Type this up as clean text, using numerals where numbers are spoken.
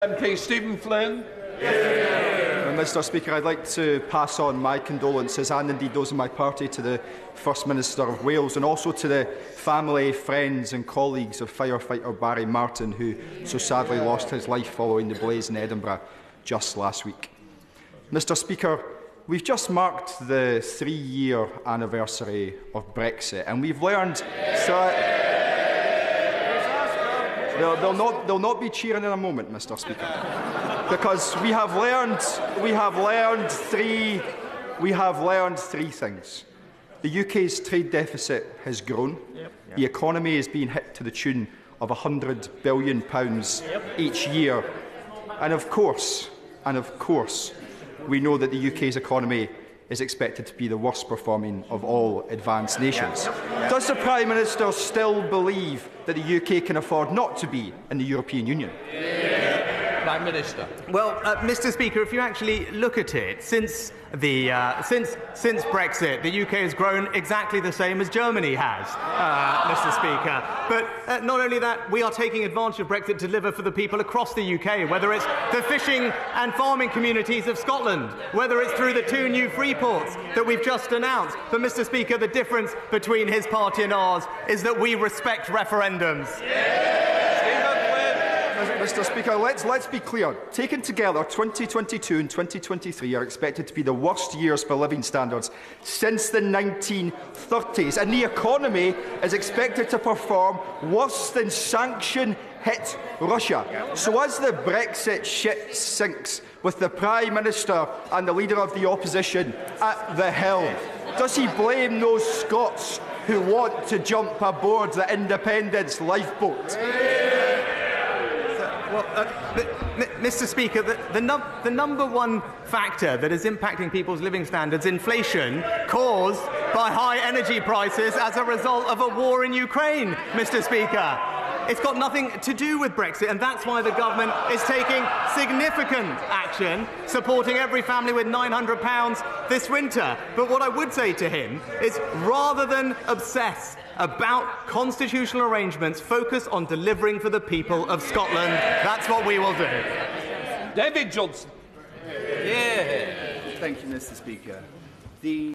MP Stephen Flynn. Mr Speaker, I'd like to pass on my condolences and indeed those of my party to the First Minister of Wales and also to the family, friends and colleagues of firefighter Barry Martin, who so sadly lost his life following the blaze in Edinburgh just last week. Mr Speaker, we've just marked the 3-year anniversary of Brexit and we've learned... They'll not be cheering in a moment, Mr Speaker, because we have learned three things. The UK's trade deficit has grown. The economy is being hit to the tune of £100 billion each year, and of course, we know that the UK's economy is expected to be the worst performing of all advanced nations. Does the Prime Minister still believe that the UK can afford not to be in the European Union? Prime Minister. Well, Mr Speaker, if you actually look at it, since Brexit, the UK has grown exactly the same as Germany has, Mr Speaker. But not only that, we are taking advantage of Brexit to deliver for the people across the UK, whether it's the fishing and farming communities of Scotland, whether it's through the 2 new free ports that we've just announced. But, Mr Speaker, the difference between his party and ours is that we respect referendums. Mr Speaker, let's be clear. Taken together, 2022 and 2023 are expected to be the worst years for living standards since the 1930s, and the economy is expected to perform worse than sanction-hit Russia. So as the Brexit ship sinks, with the Prime Minister and the Leader of the Opposition at the helm, does he blame those Scots who want to jump aboard the independence lifeboat? Well, Mr Speaker, the number one factor that is impacting people's living standards, inflation, caused by high energy prices as a result of a war in Ukraine, Mr Speaker. It's got nothing to do with Brexit, and that's why the government is taking significant action, supporting every family with £900 this winter. But what I would say to him is, rather than obsess about constitutional arrangements, focus on delivering for the people of Scotland. That's what we will do. David Johnson. Thank you, Mr Speaker.